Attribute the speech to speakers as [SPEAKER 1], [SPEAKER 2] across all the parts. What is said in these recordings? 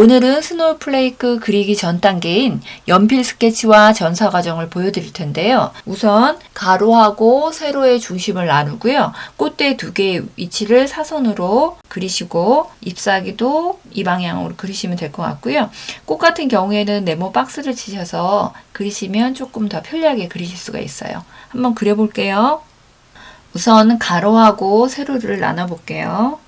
[SPEAKER 1] 오늘은 스노우플레이크 그리기 전 단계인 연필 스케치와 전사 과정을 보여드릴 텐데요. 우선 가로하고 세로의 중심을 나누고요. 꽃대 2개의 위치를 사선으로 그리시고 잎사귀도 이 방향으로 그리시면 될 것 같고요. 꽃 같은 경우에는 네모 박스를 치셔서 그리시면 조금 더 편리하게 그리실 수가 있어요. 한번 그려볼게요. 우선 가로하고 세로를 나눠볼게요.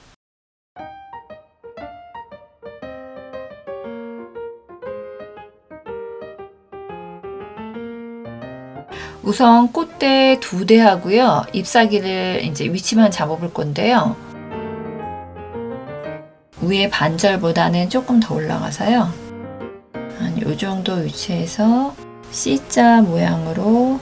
[SPEAKER 1] 우선 꽃대 2대 하고요. 잎사귀를 이제 위치만 잡아볼 건데요. 위에 반절보다는 조금 더 올라가서요. 한 요 정도 위치에서 C자 모양으로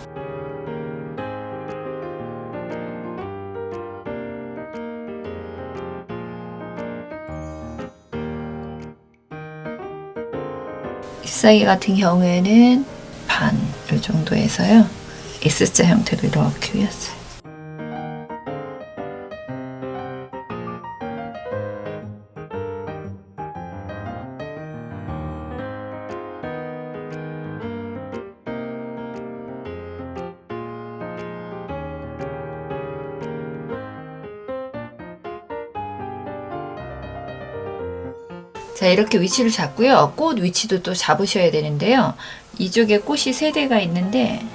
[SPEAKER 1] 잎사귀 같은 경우에는 반 요 정도에서요. S자 형태로 이렇게 그렸어요. 자, 이렇게 위치를 잡고요. 꽃 위치도 또 잡으셔야 되는데요. 이쪽에 꽃이 3대가 있는데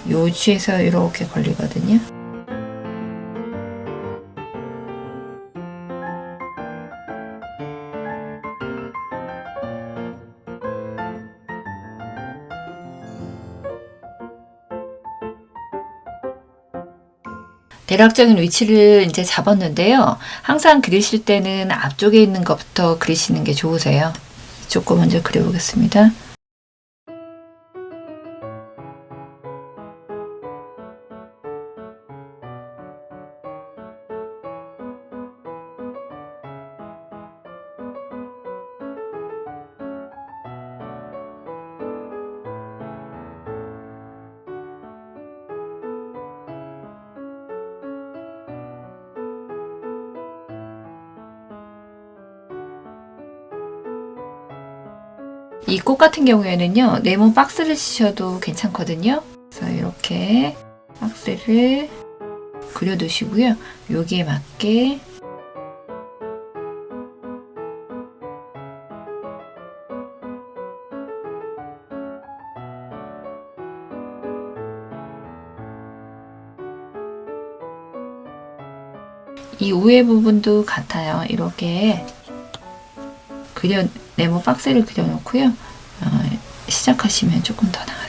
[SPEAKER 1] 요 위치에서 이렇게 걸리거든요. 대략적인 위치를 이제 잡았는데요. 항상 그리실 때는 앞쪽에 있는 것부터 그리시는 게 좋으세요. 이쪽 거 먼저 그려보겠습니다. 이 꽃 같은 경우에는요, 네모 박스를 치셔도 괜찮거든요. 그래서 이렇게 박스를 그려두시고요. 여기에 맞게 이 우회 부분도 같아요. 이렇게 네모 박스를 그려놓고요. 시작하시면 조금 더 나아요.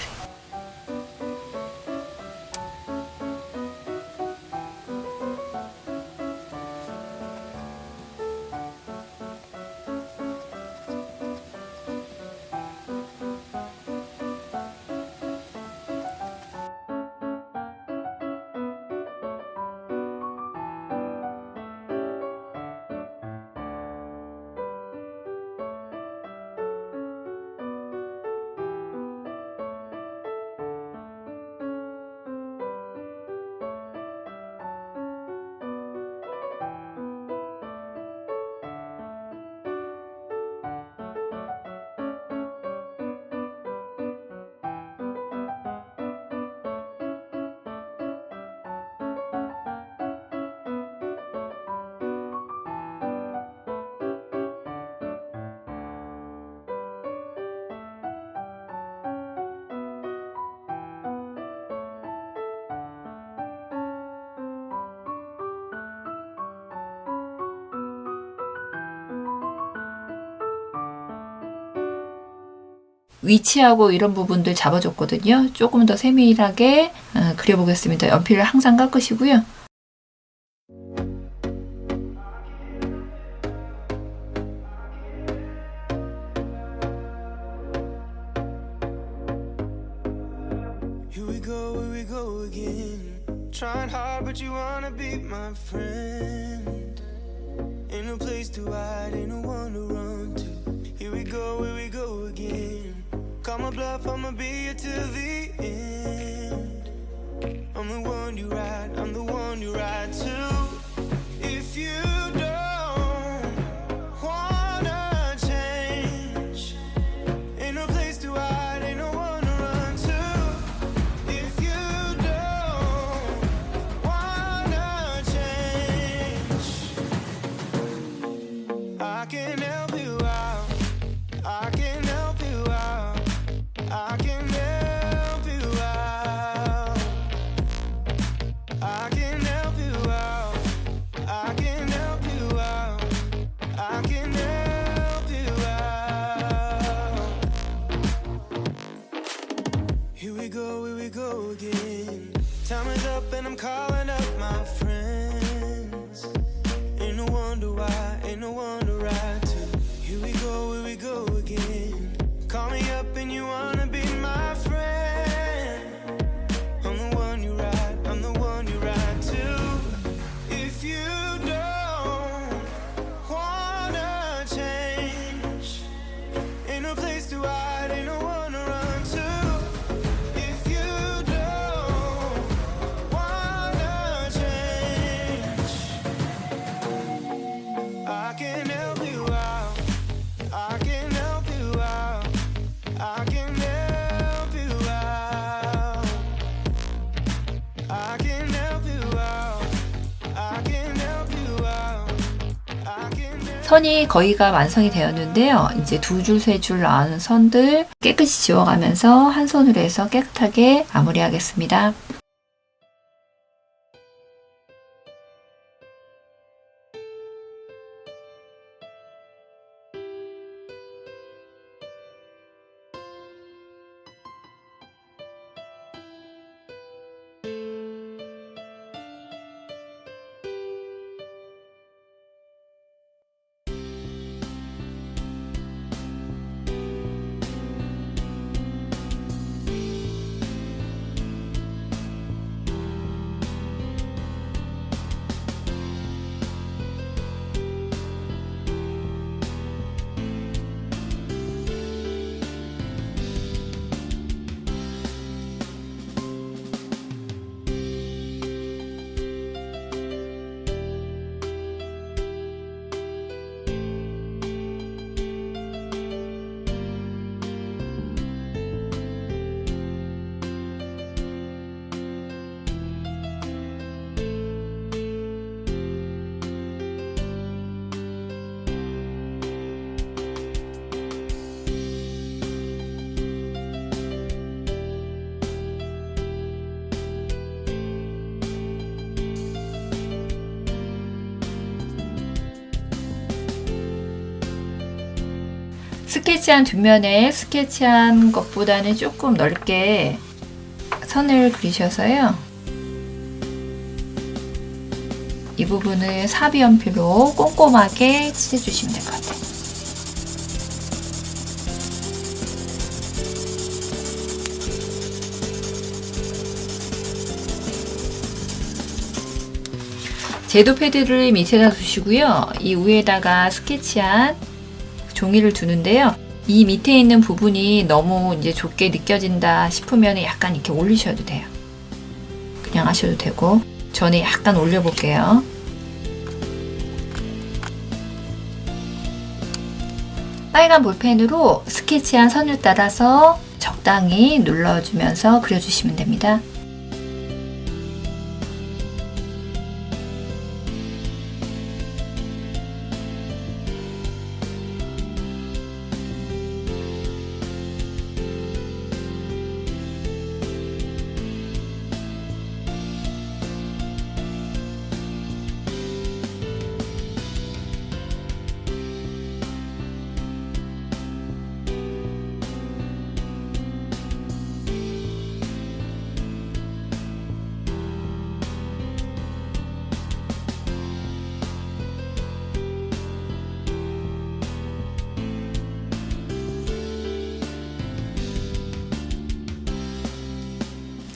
[SPEAKER 1] 위치하고 이런 부분들 잡아줬거든요. 조금 더 세밀하게 그려보겠습니다. 연필을 항상 깎으시고요.
[SPEAKER 2] Here we go again. Trying hard, but you wanna be my friend. Ain't no place to hide, ain't no one to run to. Here we go again. Call my bluff, I'ma be here till the end. I'm the one you ride to. If you don't we go again. Time is up and I'm calling up my friends. Ain't no wonder why, ain't no wonder right to. Here we go again. Call me up and you wanna be my friend. I'm the one you ride, I'm the one you ride to. If you don't wanna change, ain't no place to hide, ain't no one to run to. If you don't wanna change, I can help you out. I can help you out. I can help you out. I can help you out. I can help you out. I can help.
[SPEAKER 1] 선이 거의가 완성이 되었는데요. 이제 두 줄, 세 줄 나오는 선들 깨끗이 지워가면서 한 손으로 해서 깨끗하게 마무리하겠습니다. 스케치한 뒷면에 스케치한 것보다는 조금 넓게 선을 그리셔서요. 이 부분을 사비 연필로 꼼꼼하게 칠해주시면 될 것 같아요. 제도 패드를 밑에다 두시고요. 이 위에다가 스케치한 종이를 두는데요. 이 밑에 있는 부분이 너무 이제 좁게 느껴진다 싶으면 약간 이렇게 올리셔도 돼요. 그냥 하셔도 되고, 저는 약간 올려볼게요. 빨간 볼펜으로 스케치한 선을 따라서 적당히 눌러주면서 그려주시면 됩니다.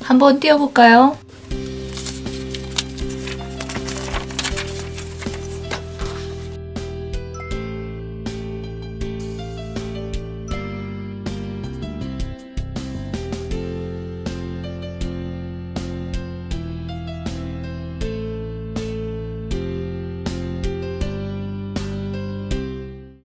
[SPEAKER 1] 한번 띄워볼까요?